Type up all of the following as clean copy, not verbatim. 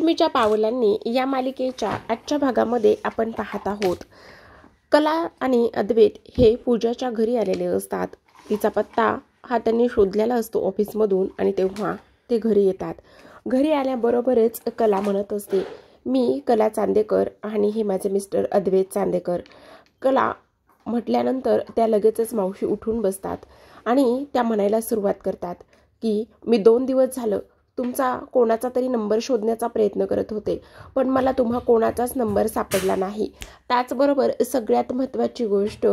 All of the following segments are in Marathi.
लक्ष्मीच्या पावलांनी या मालिकेच्या आजच्या भागामध्ये आपण पाहत आहोत. कला आणि अद्वैत हे पूजाच्या घरी आलेले असतात. तिचा पत्ता हा त्यांनी शोधलेला असतो ऑफिसमधून आणि तेव्हा ते घरी येतात. घरी आल्याबरोबरच कला म्हणत असते, मी कला चांदेकर आणि हे माझे मिस्टर अद्वैत चांदेकर. कला म्हटल्यानंतर त्या लगेचच मावशी उठून बसतात आणि त्या म्हणायला सुरुवात करतात की मी 2 दिवस झालं तुमचा कोणाचा तरी नंबर शोधण्याचा प्रयत्न करत होते, पण मला तुम्हा कोणाचाच नंबर सापडला नाही. त्याचबरोबर सगळ्यात महत्त्वाची गोष्ट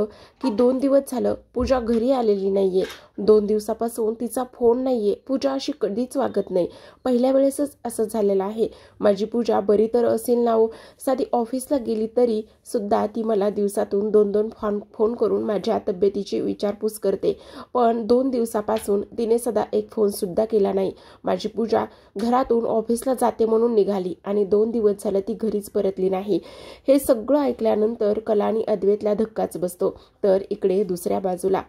की 2 दिवस झालं पूजा घरी आलेली नाहीये. 2 दिवसापासून तिचा फोन नाहीये. पूजा अशी कधीच वागत नाही. पहिल्या वेळेसच असं झालेलं आहे. माझी पूजा बरी तर असेल ना हो. साधी ऑफिसला गेली तरी सुद्धा ती मला दिवसातून 2-2 फोन करून माझ्या तब्येतीची विचारपूस करते, पण 2 दिवसापासून तिने सदा एक फोन सुद्धा केला नाही. माझी पूजा घरातून ऑफिसला जाते म्हणून निघाली आणि 2 दिवस झाले ती घरीच परतली नाही. हे सगळं ऐकल्यानंतर कला आणि अद्वैतला धक्काच बसतो. तर इकडे दुसऱ्या बाजूला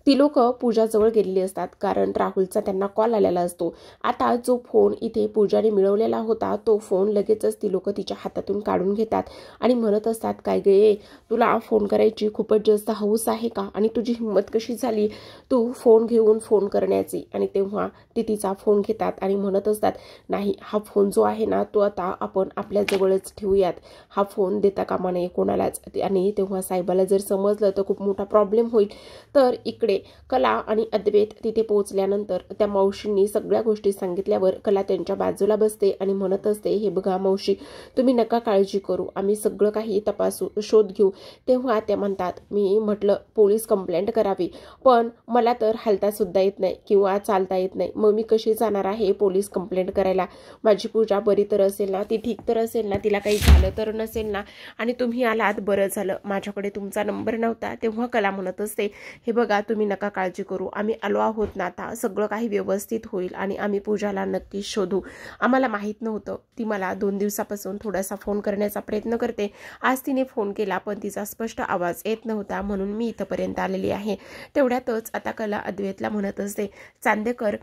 ती लोक पूजाजवळ गेलेली असतात, कारण राहुलचा त्यांना कॉल आलेला असतो. आता जो फोन इथे पूजाने मिळवलेला होता तो फोन लगेचच ती लोक तिच्या हातातून काढून घेतात आणि म्हणत असतात, काय गे, तुला फोन करायची खूपच जास्त हौस आहे का? आणि तुझी हिंमत कशी झाली तू फोन घेऊन फोन करण्याची? आणि तेव्हा ती तिचा फोन घेतात आणि म्हणत असतात, नाही, हा फोन जो आहे ना तो आता आपण आपल्या जवळच ठेवूयात. हा फोन देता कामा नये कोणालाच. आणि तेव्हा साहेबाला जर समजलं तर खूप मोठा प्रॉब्लेम होईल. तर इकडे कला आणि अद्वैत तिथे पोहोचल्यानंतर त्या मावशींनी सगळ्या गोष्टी सांगितल्यावर कला त्यांच्या बाजूला बसते आणि म्हणत असते, हे बघा मावशी, तुम्ही नका काळजी करू, आम्ही सगळं काही तपासू, शोध घेऊ. तेव्हा त्या म्हणतात, मी म्हटलं पोलीस कंप्लेंट करावी, पण मला तर हालता सुद्धा येत नाही किंवा चालता येत नाही, मग मी कशी जाणार आहे पोलीस कंप्लेंट करायला? माझी पूजा बरी तर असेल ना, ती ठीक तर असेल ना, तिला काही झालं तर नसेल ना? आणि तुम्ही आलात बरं झालं, माझ्याकडे तुमचा नंबर नव्हता. तेव्हा कला म्हणत असते, हे बघा तुम्ही नका काळजी करू, आम्ही आलो आहोत ना, आता सगळं काही व्यवस्थित होईल आणि आम्ही पूजाला नक्कीच शोधू. आम्हाला माहीत नव्हतं, ती मला 2 दिवसापासून थोडासा फोन करण्याचा प्रयत्न करते. आज तिने फोन केला पण तिचा स्पष्ट आवाज येत नव्हता, म्हणून मी इथपर्यंत आलेली आहे. तेवढ्यातच आता कला अद्वैतला म्हणत असते, चांदेकर,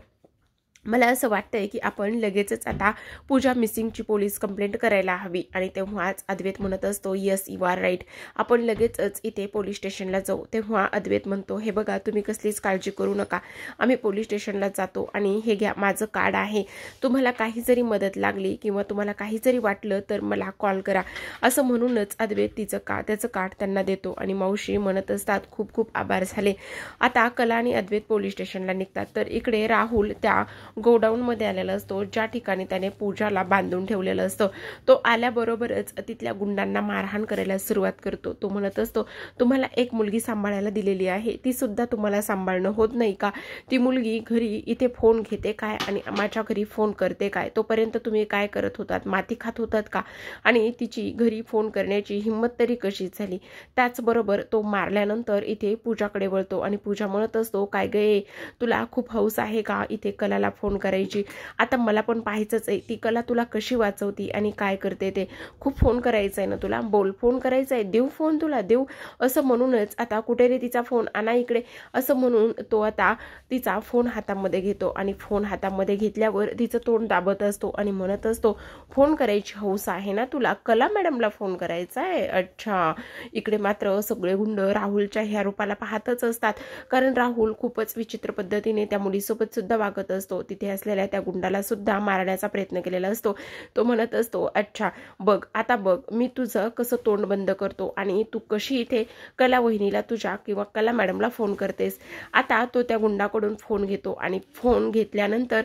मला असं वाटतंय की आपण लगेचच आता पूजा मिसिंगची पोलीस कंप्लेंट करायला हवी. आणि तेव्हाच अद्वैत म्हणत असतो, यस यू आर राईट, आपण लगेचच इथे पोलीस स्टेशनला जाऊ. तेव्हा अद्वैत म्हणतो, हे बघा तुम्ही कसलीच काळजी करू नका, आम्ही पोलीस स्टेशनला जातो आणि हे घ्या माझं कार्ड आहे, तुम्हाला काही जरी मदत लागली किंवा तुम्हाला काही जरी वाटलं तर मला कॉल करा. असं म्हणूनच अद्वैत त्याचं कार्ड त्यांना देतो आणि मावशी म्हणत असतात, खूप खूप आभार झाले. आता कला आणि अद्वैत पोलीस स्टेशनला निघतात. तर इकडे राहुल त्या गोडाऊनमध्ये आलेला असतो, ज्या ठिकाणी त्याने पूजाला बांधून ठेवलेलं असतं. तो आल्याबरोबरच तिथल्या गुंडांना मारहाण करायला सुरुवात करतो. तो म्हणत असतो, तुम्हाला एक मुलगी सांभाळायला दिलेली आहे, ती सुद्धा तुम्हाला सांभाळणं होत नाही का? ती मुलगी घरी इथे फोन घेते काय आणि माझ्या घरी फोन करते काय? तोपर्यंत तुम्ही काय करत होतात? माती खात होतात का? आणि तिची घरी फोन करण्याची हिंमत तरी कशी झाली? त्याचबरोबर तो मारल्यानंतर इथे पूजाकडे वळतो आणि पूजा म्हणत असतो, काय गे, तुला खूप हौस आहे का इथे कलाला फोन करायची? आता मला पण पाहायचंच आहे ती कला तुला कशी वाचवती आणि काय करते ते. खूप फोन करायचा आहे ना तुला, बोल, फोन करायचा आहे, देऊ फोन तुला, देऊ. असं म्हणूनच आता कुठे रे तिचा फोन, आणा इकडे, असं म्हणून तो आता तिचा फोन हातामध्ये घेतो आणि फोन हातामध्ये घेतल्यावर तिचं तोंड दाबत असतो आणि म्हणत असतो, फोन करायची हौस आहे ना तुला, कला मॅडमला फोन करायचा आहे? अच्छा. इकडे मात्र सगळे गुंड राहुलच्या ह्या रूपाला पाहतच असतात, कारण राहुल खूपच विचित्र पद्धतीने त्या मुलीसोबत सुद्धा वागत असतो. तिथे असलेल्या त्या गुंडाला सुद्धा मारण्याचा प्रयत्न केलेला असतो. तो म्हणत असतो, अच्छा बघ, आता बघ मी तुझं कसं तोंड बंद करतो आणि तू कशी इथे कला वहिनीला तुझ्या किंवा कला मॅडमला फोन करतेस. आता तो त्या गुंडाकडून फोन घेतो आणि फोन घेतल्यानंतर,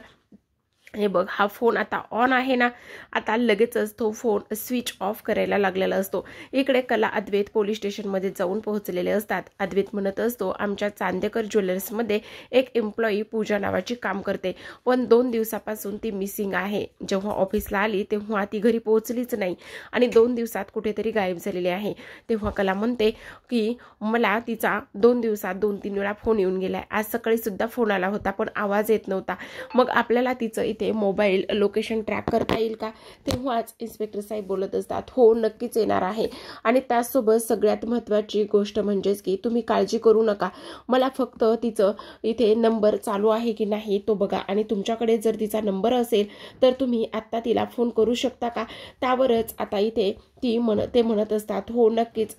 हे बघ, हा फोन आता ऑन आहे ना, आता लगेचच तो फोन स्विच ऑफ करायला लागलेला असतो. इकडे कला अद्वैत पोलीस स्टेशनमध्ये जाऊन पोहोचलेले असतात. अद्वैत म्हणत असतो, आमच्या चांदेकर ज्वेलर्समध्ये एक एम्प्लॉई पूजा नावाची काम करते, पण 2 दिवसापासून ती मिसिंग आहे. जेव्हा ऑफिसला आली तेव्हा ती घरी पोहोचलीच नाही आणि 2 दिवसात कुठेतरी गायब झालेली आहे. तेव्हा कला म्हणते की मला तिचा 2 दिवसात 2-3 वेळा फोन येऊन गेलाय, आज सकाळी सुद्धा फोन आला होता पण आवाज येत नव्हता, मग आपल्याला तिचं इथे मोबाईल लोकेशन ट्रॅक करता येईल का, तेव्हाच इन्स्पेक्टर साहेब बोलत असतात, हो नक्कीच येणार आहे. आणि त्याचसोबत सगळ्यात महत्त्वाची गोष्ट म्हणजेच की तुम्ही काळजी करू नका, मला फक्त तिचं इथे नंबर चालू आहे की नाही तो बघा, आणि तुमच्याकडे जर तिचा नंबर असेल तर तुम्ही आत्ता तिला फोन करू शकता का. त्यावरच आता इथे ते म्हणत असतात, हो नक्कीच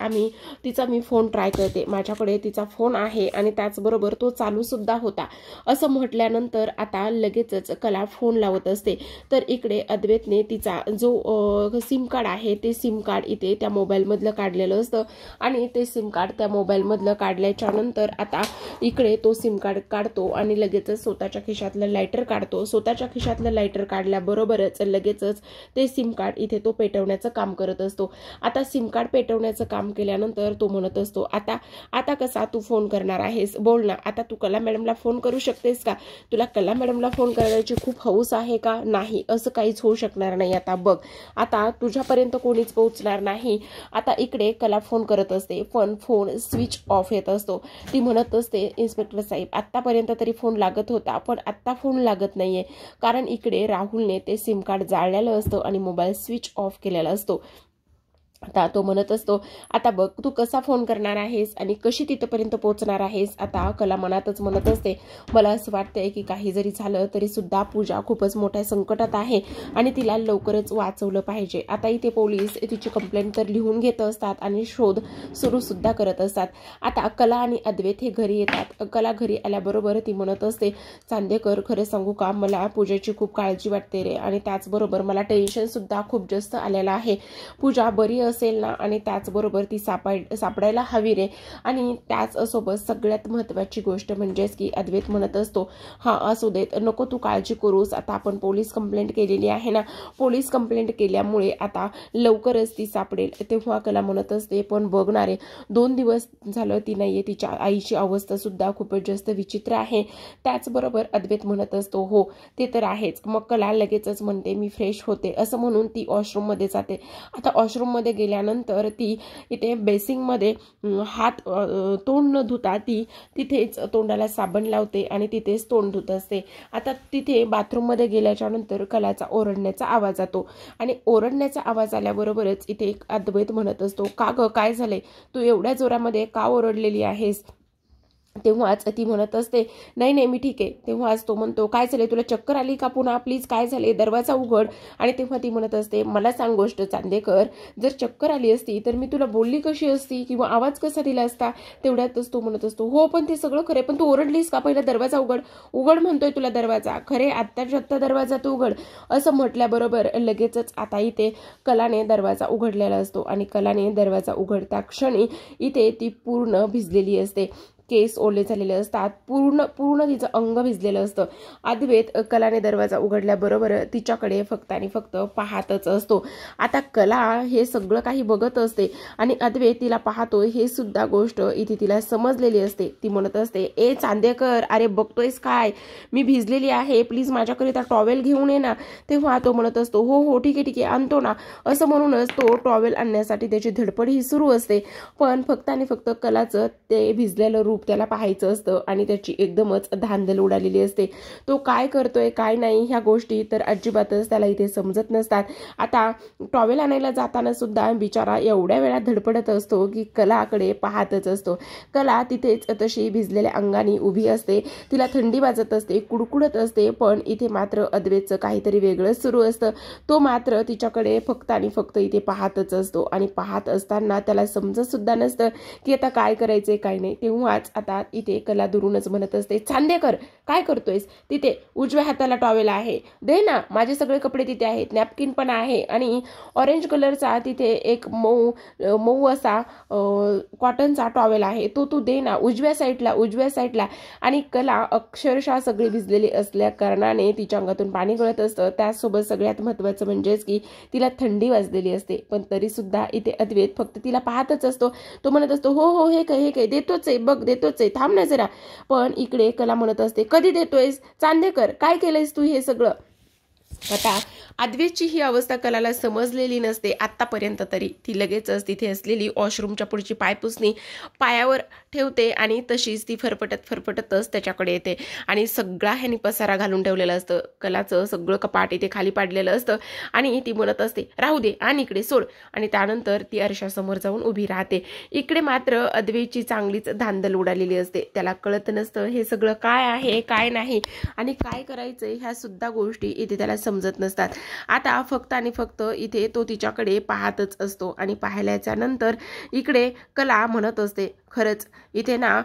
मी फोन ट्राय करते, माझ्याकडे तिचा फोन आहे आणि त्याचबरोबर तो चालू सुद्धा होता. असं म्हटल्यानंतर आता लगेचच कला फोन लावत असते. तर इकडे अद्वैतने तिचा जो सिम कार्ड आहे ते सिम कार्ड इथे त्या मोबाईलमधलं काढलेलं असतं आणि ते सिम कार्ड त्या मोबाईलमधलं काढल्याच्या नंतर आता इकडे तो सिम कार्ड काढतो आणि लगेचच स्वतःच्या खिशातलं लायटर काढतो. स्वतःच्या खिशातलं लायटर काढल्याबरोबरच लगेचच ते सिम कार्ड इथे तो पेटवण्याचं काम करत असतो. आता सिम कार्ड पेटवण्याचं काम केल्यानंतर तो म्हणत असतो, आता कसा तू फोन करणार आहेस, बोल ना, आता तू कला मॅडमला फोन करू शकतेस का, तुला कला मॅडमला फोन करण्याची खूप हौस आहे का. नाही, असं काहीच होऊ शकणार नाही. आता बघ, आता तुझ्यापर्यंत कोणीच पोहोचणार नाही. आता इकडे कला फोन करत असते पण फोन स्विच ऑफ येत असतो. ती म्हणत असते, इन्स्पेक्टर साहेब आतापर्यंत तरी फोन लागत होता पण आत्ता फोन लागत नाहीये, कारण इकडे राहुलने ते सिम कार्ड जाळलेलं असतं आणि मोबाईल स्विच ऑफ केलेला असतो. आता तो म्हणत असतो, आता बघ तू कसा फोन करणार आहेस आणि कशी तिथपर्यंत पोहोचणार आहेस. आता कला मनातच म्हणत असते, मला असं वाटतंय की काही जरी झालं तरी सुद्धा पूजा खूपच मोठ्या संकटात आहे आणि तिला लवकरच वाचवलं पाहिजे. आता इथे पोलीस तिची कंप्लेंट तर लिहून घेत असतात आणि शोध सुरू सुद्धा करत असतात. आता कला आणि अद्वैत हे घरी येतात. कला घरी आल्याबरोबर ती म्हणत असते, चांदेकर खरं सांगू का, मला पूजाची खूप काळजी वाटते रे, आणि त्याचबरोबर मला टेन्शन सुद्धा खूप जास्त आलेलं आहे. पूजा बरी असेल ना, आणि त्याचबरोबर ती सापडायला हवी रे. आणि त्याचसोबत सगळ्यात महत्त्वाची गोष्ट म्हणजेच की अद्वैत म्हणत असतो, हा असू देत, नको तू काळजी करूस, आता आपण पोलीस कंप्लेंट केलेली आहे ना, पोलीस कंप्लेंट केल्यामुळे आता लवकरच ती सापडेल. तेव्हा कला म्हणत असते, पण बघणारे 2 दिवस झालं ती नाहीये, तिच्या आईची अवस्था सुद्धा खूपच जास्त विचित्र आहे. त्याचबरोबर अद्वैत म्हणत असतो, हो ते तर आहेच. मग कला लगेचच म्हणते, मी फ्रेश होते, असं म्हणून ती वॉशरूम मध्ये जाते. आता वॉशरूम मध्ये गेल्यानंतर ती इथे बेसिंगमध्ये हात तोंड न धुता ती तिथेच तोंडाला साबण लावते आणि तिथेच तोंड धुत असते. आता तिथे बाथरूममध्ये गेल्याच्या नंतर कलाचा ओरडण्याचा आवाज येतो आणि ओरडण्याचा आवाज आल्याबरोबरच इथे अद्वैत म्हणत असतो, का ग काय झाले, तू एवढ्या जोरामध्ये का ओरडलेली आहेस. तेव्हाच ती म्हणत असते, नाही मी ठीक आहे. तेव्हाच तो म्हणतो, काय झाले, तुला चक्कर आली का पुन्हा, प्लीज काय झाले, दरवाजा उघड. आणि तेव्हा ती म्हणत असते, मला सांग गोष्ट चांदेकर, जर चक्कर आली असती तर मी तुला बोलली कशी असती किंवा आवाज कसा दिला असता. तेवढ्यातच तो म्हणत असतो, हो पण ते सगळं खरे, पण तू ओरडलीस का, पहिला दरवाजा उघड म्हणतोय तुला दरवाजा, खरे आत्ता दरवाजा तू उघड. असं म्हटल्याबरोबर लगेचच आता इथे कलाने दरवाजा उघडलेला असतो आणि कलाने दरवाजा उघडता क्षणी इथे ती पूर्ण भिजलेली असते. केस ओले झालेले असतात, पूर्ण तिचं अंग भिजलेलं असतं. अद्वैत कलाने दरवाजा उघडल्याबरोबर तिच्याकडे फक्त आणि फक्त पाहतच असतो. आता कला हे सगळं काही बघत असते आणि अद्वैत तिला पाहतोय हे सुद्धा गोष्ट इथे तिला समजलेली असते. ती म्हणत असते, ए चांदेकर, अरे बघतोयस काय, मी भिजलेली आहे, प्लीज माझ्याकरिता टॉवेल घेऊन ये ना. तेव्हा तो म्हणत असतो, हो ठीक आहे आणतो ना. असं म्हणूनच तो टॉवेल आणण्यासाठी त्याची धडपड ही सुरू असते. पण फक्त आणि फक्त कलाचं ते भिजलेलं रूप त्याला पाहायचं असतं आणि त्याची एकदमच धांदल उडालेली असते. तो काय करतोय काय नाही ह्या गोष्टी तर अजिबातच त्याला इथे समजत नसतात. आता टॉवेल आणायला जाताना सुद्धा बिचारा एवढ्या वेळा धडपडत असतो की कलाकडे पाहतच असतो. कला तिथेच तशी भिजलेल्या अंगाने उभी असते, तिला थंडी वाजत असते, कुडकुडत असते, पण इथे मात्र अद्वैतचं काहीतरी वेगळंच सुरू असतं. तो मात्र तिच्याकडे फक्त आणि फक्त इथे पाहतच असतो आणि पाहत असताना त्याला समजत सुद्धा नसतं की आता काय करायचंय काय नाही. तेव्हाच आता इथे कला दुरूनच म्हणत असते, चांदेकर काय करतोयस, तिथे उजव्या हाताला टॉवेल आहे, दे ना, माझे सगळे कपडे तिथे आहेत, नॅपकिन पण आहे आणि ऑरेंज कलरचा तिथे एक मऊ असा कॉटनचा टॉवेल आहे, तो तू दे ना, उजव्या साईडला. आणि कला अक्षरशः सगळी भिजलेली असल्या कारणाने तिच्या अंगातून पाणी गळत असतं. त्याचसोबत सगळ्यात महत्त्वाचं म्हणजेच की तिला थंडी वाजलेली असते. पण तरी सुद्धा इथे अद्वैत फक्त तिला पाहतच असतो. तो म्हणत असतो, हो हे काय देतोच आहे, बघ देतोच आहे, थांब ना जरा. पण इकडे कला म्हणत असते, कधी देतोयस चांदेकर, काय केलंयस तू हे सगळं. आता अद्वैतची ही अवस्था कलाला समजलेली नसते आत्तापर्यंत तरी. ती लगेचच तिथे असलेली वॉशरूमच्या पुढची पायपुसणी पायावर ठेवते आणि तशीच ती फरफटतच त्याच्याकडे येते आणि सगळा ह्यानी पसारा घालून ठेवलेलं असतं. कलाचं सगळं कपाट इथे खाली पाडलेलं असतं आणि ती म्हणत असते राहू दे आणि इकडे सोड, आणि त्यानंतर ती आरशासमोर जाऊन उभी राहते. इकडे मात्र अद्वैतची चांगलीच धांदल उडालेली असते. त्याला कळत नसतं हे सगळं काय आहे काय नाही आणि काय करायचंय ह्या सुद्धा गोष्टी इथे त्याला समजत नसतात. आता फक्त आणि फक्त इथे तो तिच्याकडे पाहतच असतो आणि पाहिल्याच्या नंतर इकडे कला म्हणत असते खरंच इथे ना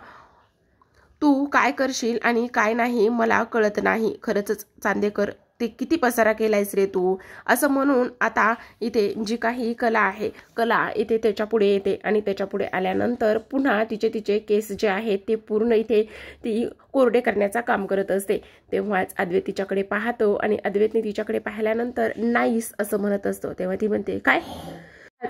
तू काय करशील आणि काय नाही मला कळत नाही. खरंच चांदेकर ते किती पसारा केलायस रे तू, असं म्हणून आता इथे जी काही कला आहे कला इथे त्याच्या पुढे येते आणि त्याच्या पुढे आल्यानंतर पुन्हा तिचे केस जे आहेत ते पूर्ण इथे ती कोरडे करण्याचा काम करत असते. तेव्हाच अद्वैत तिच्याकडे पाहतो आणि अद्वैतने तिच्याकडे पाहिल्यानंतर नाईस असं म्हणत असतो. तेव्हा ती म्हणते काय.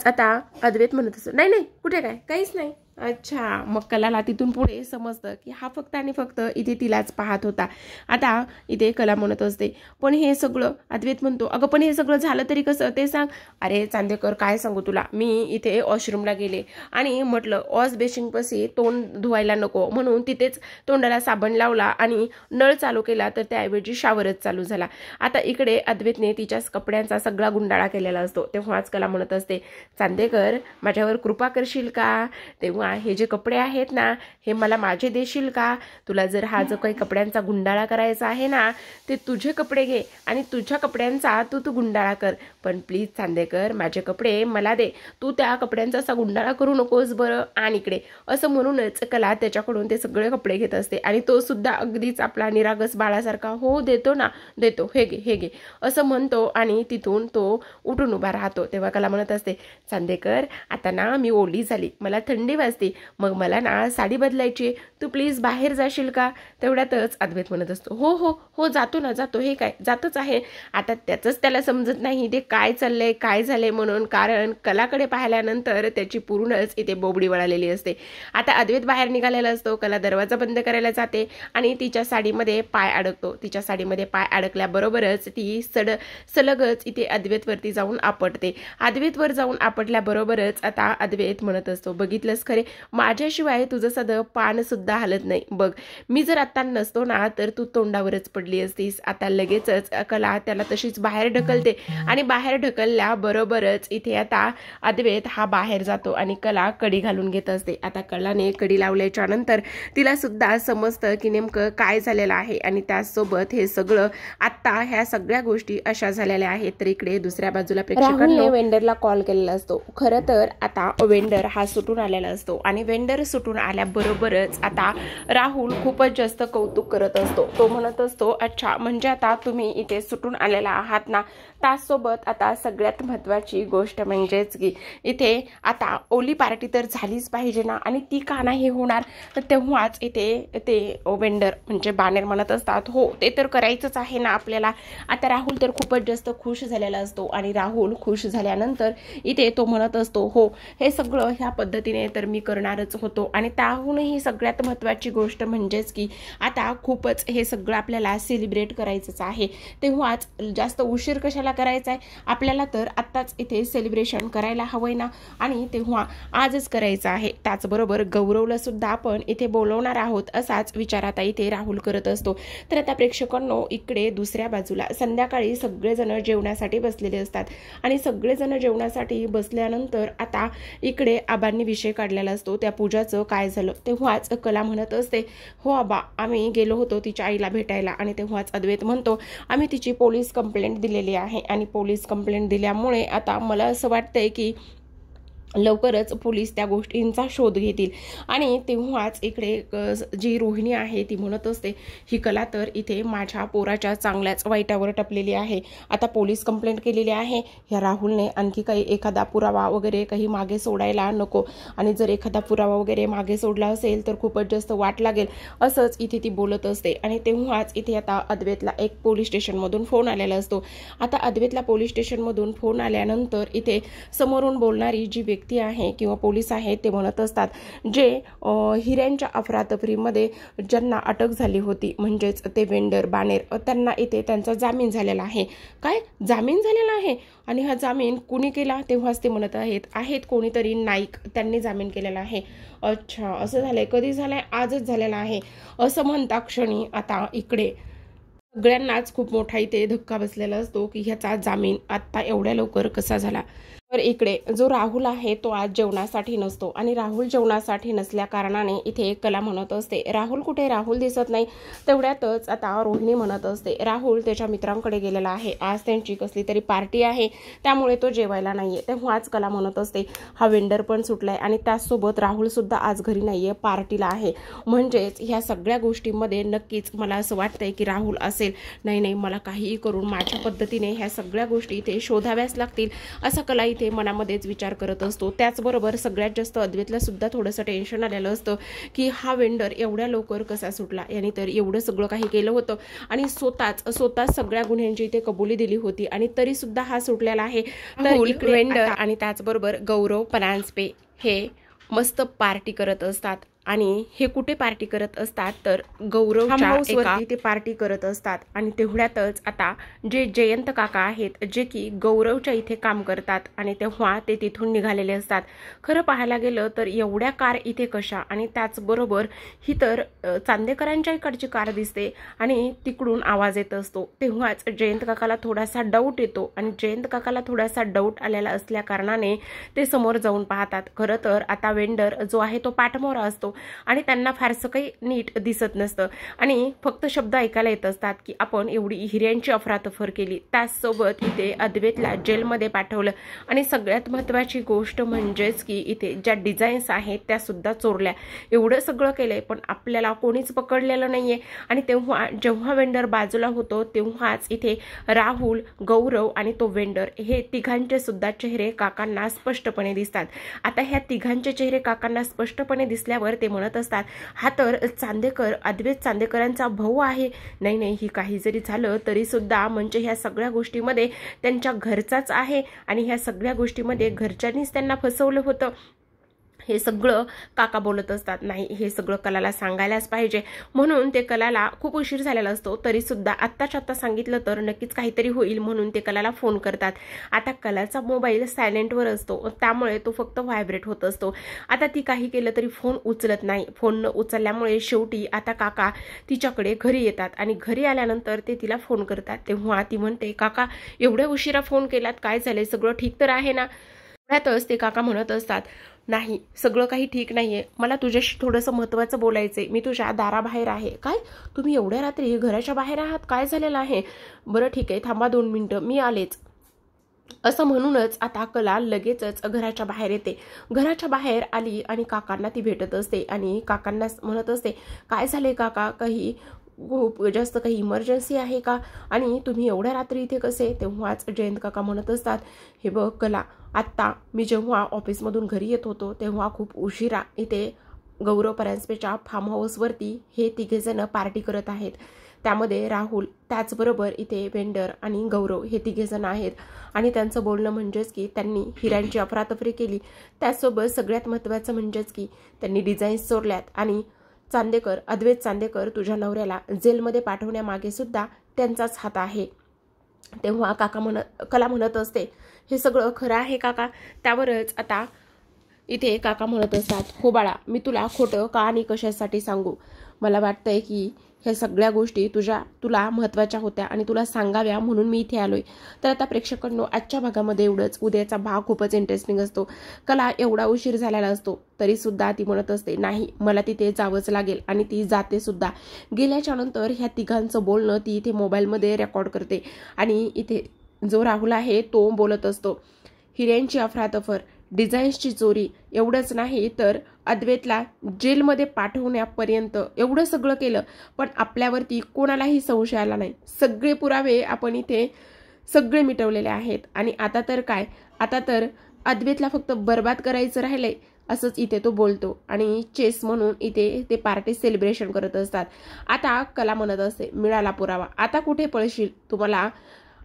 आता अद्वैत म्हणत असतो नाही नाही कुठे काय काहीच नाही. अच्छा, मग कलाला तिथून पुढे समजतं की हा फक्त आणि फक्त इथे तिलाच पाहत होता. आता इथे कला म्हणत असते पण हे सगळं, अद्वैत म्हणतो अगं पण हे सगळं झालं तरी कसं ते सांग. अरे चांदेकर काय सांगू तुला, मी इथे वॉशरूमला गेले आणि म्हटलं वॉश बेसिनपाशी तोंड धुवायला नको म्हणून तिथेच तोंडाला साबण लावला आणि नळ चालू केला तर त्याऐवजी शावरच चालू झाला. आता इकडे अद्वैतने तिच्याच कपड्यांचा सगळा गुंडाळा केलेला असतो. तेव्हाच कला म्हणत असते चांदेकर माझ्यावर कृपा करशील का, तेव्हा हे जे कपडे आहेत ना हे मला माझे देशील का. तुला जर हा जो काही कपड्यांचा गुंडाळा करायचा आहे ना ते तुझे कपडे घे आणि तुझ्या कपड्यांचा तू गुंडाळा कर, पण प्लीज चांदेकर माझे कपडे मला दे, तू त्या कपड्यांचा असा गुंडाळा करू नकोस बरं. आणि इकडे असं म्हणूनच कला त्याच्याकडून ते सगळे कपडे घेत असते आणि तो सुद्धा अगदीच आपला निरागस बाळासारखा हो देतो ना देतो हे घे असं म्हणतो आणि तिथून तो उठून उभा राहतो. तेव्हा कला म्हणत असते चांदेकर आता ना मी ओली झाली, मला थंडी वाजते, मग मला ना साडी बदलायची, तू प्लीज बाहेर जाशील का. तेवढ्यातच अद्वैत म्हणत असतो हो हो हो जातो ना जातो, हे काय जातच आहे. आता त्याचंच त्याला समजत नाही ते काय चाललंय काय झालंय म्हणून, कारण कलाकडे पाहिल्यानंतर त्याची पूर्णच इथे बोबडी वळालेली असते. आता अद्वैत बाहेर निघालेला असतो. कला दरवाजा बंद करायला जाते आणि तिच्या साडीमध्ये पाय अडकतो. तिच्या साडीमध्ये पाय अडकल्याबरोबरच ती सलगच इथे अद्वैतवरती जाऊन आपटते. अद्वैतवर जाऊन आपटल्याबरोबरच आता अद्वैत म्हणत असतो बघितलंस खरे माझ्याशिवाय तुझं साधं पान सुद्धा हलत नाही बघ, मी जर आता नसतो ना तर तू तोंडावरच पडली असतीस. आता लगेचच कला त्याला तशीच बाहेर ढकलते आणि बाहेर ढकलल्याबरोबरच इथे आता अद्वैत हा बाहेर जातो आणि कला कडी घालून घेत असते. आता कलाने कडी लावल्याच्या नंतर तिला सुद्धा समजतं की नेमकं काय झालेलं आहे आणि त्याचसोबत हे सगळं आता ह्या सगळ्या गोष्टी अशा झालेल्या आहेत. तर इकडे दुसऱ्या बाजूला प्रेक्षकांनी वेंडरला कॉल केलेला असतो. खरं तर आता वेंडर हा सुटून आलेला असतो आणि वेंडर सुटून आल्याबरोबरच आता राहुल खूपच जास्त कौतुक करत असतो. तो म्हणत असतो अच्छा म्हणजे आता तुम्ही इथे सुटून आलेला आहात ना. त्याचसोबत आता सगळ्यात महत्त्वाची गोष्ट म्हणजेच की इथे आता ओली पार्टी तर झालीच पाहिजे ना, आणि ती का नाही होणार. तर तेव्हाच इथे ते वेंडर म्हणजे बानेर म्हणत असतात हो ते तर करायचंच आहे ना आपल्याला. आता राहुल तर खूपच जास्त खुश झालेला असतो आणि राहुल खुश झाल्यानंतर इथे तो म्हणत असतो हो हे सगळं ह्या पद्धतीने तर मी करणारच होतो, आणि त्याहूनही सगळ्यात महत्त्वाची गोष्ट म्हणजेच की आता खूपच हे सगळं आपल्याला सेलिब्रेट करायचंच आहे. तेव्हाच जास्त उशीर कशाला करायचा आहे आपल्याला, तर आत्ताच इथे सेलिब्रेशन करायला हवंय ना, आणि तेव्हा आजच करायचं आहे. त्याचबरोबर गौरवला सुद्धा आपण इथे बोलवणार आहोत असाच विचार आता इथे राहुल करत असतो. तर आता प्रेक्षकांनो इकडे दुसऱ्या बाजूला संध्याकाळी सगळेजण जेवणासाठी बसलेले असतात आणि सगळेजण जेवणासाठी बसल्यानंतर आता इकडे आबांनी विषय काढलेला असतो त्या पूजाचं काय झालं. तेव्हाच कला म्हणत असते हो आबा आम्ही गेलो होतो तिच्या आईला भेटायला, आणि तेव्हाच अद्वैत म्हणतो आम्ही तिची पोलीस कंप्लेंट दिलेली आहे आणि पोलीस कंप्लेंट दिल्यामुळे आता मला असं वाटतंय की लवकरच पोलीस त्या गोष्टींचा शोध घेतील. आणि तेव्हाच इकडे जी रोहिणी आहे ती म्हणत असते ही कला तर इथे माझ्या पोराच्या चांगल्याच वाईटावर टपलेली आहे. आता पोलीस कंप्लेंट केलेली आहे, ह्या राहुलने आणखी काही एखादा पुरावा वगैरे काही मागे सोडायला नको, आणि जर एखादा पुरावा वगैरे मागे सोडला असेल तर खूपच जास्त वाट लागेल असंच इथे ती बोलत असते. आणि तेव्हाच इथे आता अद्वैतला एक पोलीस स्टेशनमधून फोन आलेला असतो. आता अद्वैतला पोलीस स्टेशनमधून फोन आल्यानंतर इथे समोरून बोलणारी जी व्यक्ती आहे किंवा पोलीस आहे ते म्हणत असतात, जे हिऱ्यांच्या अफरातफरीमध्ये ज्यांना अटक झाली होती, म्हणजेच ते वेंडर बाणेर, त्यांना इथे त्यांचा जामीन झालेला आहे. काय जामीन झालेला आहे? आणि हा जामीन कुणी केला? तेव्हाच ते म्हणत आहेत कोणीतरी नाईक, त्यांनी जामीन केलेला आहे. अच्छा, असं झालंय. कधी झालंय? आजच झालेला आहे. असं म्हणता क्षणी आता इकडे सगळ्यांनाच खूप मोठा इथे धक्का बसलेला असतो की ह्याचा जामीन आता एवढ्या लवकर कसा झाला. तर इकडे जो राहुल आहे तो आज जेवणासाठी नसतो आणि राहुल जेवणासाठी नसल्या कारणाने इथे कला म्हणत असते, राहुल कुठे? राहुल दिसत नाही. तेवढ्यातच आता रोहिणी म्हणत असते, राहुल त्याच्या मित्रांकडे गेलेला आहे, आज त्यांची कसली तरी पार्टी आहे, त्यामुळे तो जेवायला नाहीये. तेव्हाच कला म्हणत असते, हा वेंडर पण सुटलाय आणि त्याचसोबत राहुल सुद्धा आज घरी नाहीये, पार्टीला आहे. म्हणजेच ह्या सगळ्या गोष्टींमध्ये नक्कीच मला असं वाटतंय की राहुल असेल. नाही, मला काहीही करून माझ्या पद्धतीने ह्या सगळ्या गोष्टी इथे शोधाव्याच लागतील, असा कला इथे मनामध्येच विचार करत असतो. त्याचबरोबर सगळ्यात जास्त अद्वैतला सुद्धा थोडंसं टेन्शन आलेलं असतं की हा वेंडर एवढ्या लवकर कसा सुटला, याने तर एवढं सगळं काही केलं होतं आणि स्वतःच सगळ्या गुन्ह्यांची इथे कबुली दिली होती आणि तरी सुद्धा हा सुटलेला आहे. तर वेंडर आणि त्याचबरोबर गौरव परांजपे हे मस्त पार्टी करत असतात आणि हे कुठे पार्टी करत असतात तर गौरवच्या हाऊसवरती ते पार्टी करत असतात. आणि तेवढ्यातच आता जे जयंत काका आहेत, जे की गौरवच्या इथे काम करतात आणि तेव्हा ते तिथून निघालेले असतात. खरं पाहायला गेलं तर एवढ्या कार इथे कशा? आणि त्याचबरोबर ही तर चांदेकरांच्या इकडची कार दिसते आणि तिकडून आवाज येत असतो. तेव्हाच जयंत काकाला थोडासा डाऊट येतो आणि जयंत काकाला थोडासा डाऊट आलेला असल्या कारणाने ते समोर जाऊन पाहतात. खरं तर आता वेंडर जो आहे तो पाठमोरा असतो आणि त्यांना फारसं काही नीट दिसत नसतं आणि फक्त शब्द ऐकायला येत असतात की आपण एवढी हिऱ्यांची अफरातफर केली, त्याचसोबत इथे अद्वैतला जेलमध्ये पाठवलं आणि सगळ्यात महत्त्वाची गोष्ट म्हणजेच की इथे ज्या डिझाईन्स आहेत त्या सुद्धा चोरल्या. एवढं सगळं केलंय पण आपल्याला कोणीच पकडलेलं नाहीये. आणि जेव्हा वेंडर बाजूला होतो तेव्हाच इथे राहुल, गौरव आणि तो वेंडर हे तिघांचे सुद्धा चेहरे काकांना स्पष्टपणे दिसतात. आता ह्या तिघांचे चेहरे काकांना स्पष्टपणे दिसल्यावर ते म्हणत असतात, हा तर चांदेकर, अद्वैत चांदेकरांचा भाऊ आहे. नाही, ही काही जरी झालं तरी सुद्धा म्हणजे ह्या सगळ्या गोष्टीमध्ये त्यांच्या घरचाच आहे आणि ह्या सगळ्या गोष्टीमध्ये घरच्यांनीच त्यांना फसवलं होतं. हे सगळं काका बोलत असतात. नाही, हे सगळं कलाला सांगायलाच पाहिजे. म्हणून ते कलाला खूप उशीर झालेला असतो तरी सुद्धा आत्ताच्या आत्ता सांगितलं तर नक्कीच काहीतरी होईल, म्हणून ते कलाला फोन करतात. आता कलाचा मोबाईल सायलेंटवर असतो त्यामुळे तो फक्त व्हायब्रेट होत असतो. आता ती काही केलं तरी फोन उचलत नाही. फोन न उचलल्यामुळे शेवटी आता काका तिच्याकडे घरी येतात आणि घरी आल्यानंतर ते तिला फोन करतात. तेव्हा ती म्हणते, काका एवढ्या उशिरा फोन केलात, काय झाले? सगळं ठीक तर आहे ना? त्यातच ते काका म्हणत असतात, नाही सगळं काही ठीक नाहीये, मला तुझ्याशी थोडंसं महत्त्वाचं बोलायचंय, मी तुझ्या दाराबाहेर आहे. काय? तुम्ही एवढ्या रात्री घराच्या बाहेर आहात? काय झालेलं आहे? बरं ठीक आहे, थांबा 2 मिनिटं, मी आलेच. असं म्हणूनच आता कला लगेचच घराच्या बाहेर येते. घराच्या बाहेर आली आणि काकांना ती भेटत असते आणि काकांना म्हणत असते, काय झाले काका? काही खूप जास्त काही इमर्जन्सी आहे का? आणि तुम्ही एवढ्या रात्री इथे कसे? तेव्हाच जयंत काका म्हणत असतात, हे बघ कला, आत्ता मी जेव्हा ऑफिसमधून घरी येत होतो तेव्हा खूप उशिरा इथे गौरव परांजपेच्या फार्म हाऊसवरती हे तिघेजण पार्टी करत आहेत. त्यामध्ये राहुल, त्याचबरोबर इथे वेंडर आणि गौरव हे तिघेजण आहेत आणि त्यांचं बोलणं म्हणजेच की त्यांनी हिऱ्यांची अफरातफरी केली. त्याचसोबत सगळ्यात महत्त्वाचं म्हणजेच की त्यांनी डिझाईन्स चोरल्यात आणि चांदेकर, अद्वैत चांदेकर तुझ्या नवऱ्याला जेलमध्ये पाठवण्यामागे सुद्धा त्यांचाच हात आहे. तेव्हा कला म्हणत असते, हे सगळं खरं आहे काका? त्यावरच आता इथे काका म्हणत असतात, हो बाळा, मी तुला खोटं का आणि कशासाठी सांगू? मला वाटतंय की ह्या सगळ्या गोष्टी तुला महत्त्वाच्या होत्या आणि तुला सांगाव्या म्हणून मी इथे आलोय. तर आता प्रेक्षकांनो, आजच्या भागामध्ये एवढंच. उद्याचा भाग खूपच इंटरेस्टिंग असतो. कला एवढा उशीर झालेला असतो तरी सुद्धा ती म्हणत असते, नाही मला तिथे जावंच लागेल आणि ती जाते सुद्धा. गेल्याच्या नंतर ह्या तिघांचं बोलणं ती इथे मोबाईलमध्ये रेकॉर्ड करते आणि इथे जो राहुल आहे तो बोलत असतो, हिऱ्यांची अफरातफर, डिझाईन्सची चोरी, एवढंच नाही तर अद्वैतला जेलमध्ये पाठवण्यापर्यंत एवढं सगळं केलं पण आपल्यावरती कोणालाही संशय आला नाही. सगळे पुरावे आपण इथे सगळे मिटवलेले आहेत आणि आता तर काय, आता तर अद्वैतला फक्त बर्बाद करायचं राहिलंय, असंच इथे तो बोलतो आणि चेस म्हणून इथे ते पार्टी सेलिब्रेशन करत असतात. आता कला म्हणत असते, मिळाला पुरावा, आता कुठे पळशील? तुम्हाला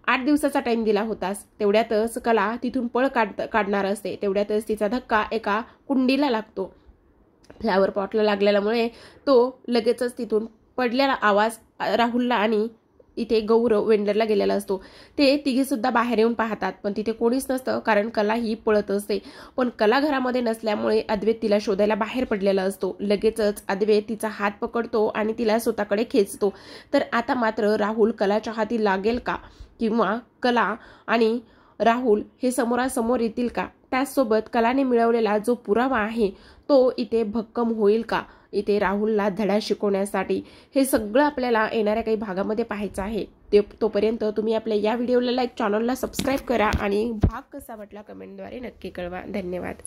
8 दिवसाचा टाइम दिला होतास, तेवढ्यातच कला तिथून पळ काढणार असते. तेवढ्यातच तिचा धक्का एका कुंडीला लागतो. फ्लावर पॉटला लागलेल्यामुळे तो लगेचच तिथून पडलेला आवाज राहुलला आणि इथे गौरव वेंडरला गेलेला असतो. ते तिघे सुद्धा बाहेर येऊन पाहतात, पण तिथे कोणीच नसतं, कारण कला ही पळत असते. पण कला घरामध्ये नसल्यामुळे अद्वैत तिला शोधायला बाहेर पडलेला असतो. लगेचच अद्वैत तिचा हात पकडतो आणि तिला स्वतःकडे खेचतो. तर आता मात्र राहुल कलाच्या हाती लागेल का, किंवा कला आणि राहुल हे समोरासमोर येतील का? त्याचसोबत कलाने मिळवलेला जो पुरावा आहे तो इथे भक्कम होईल का इथे राहुलला धडा शिकवण्यासाठी? हे सगळं आपल्याला येणाऱ्या काही भागामध्ये पाहायचं आहे. तोपर्यंत तुम्ही आपल्या या व्हिडिओला लाईक, चॅनलला सबस्क्राईब करा आणि भाग कसा वाटला कमेंटद्वारे नक्की कळवा. धन्यवाद.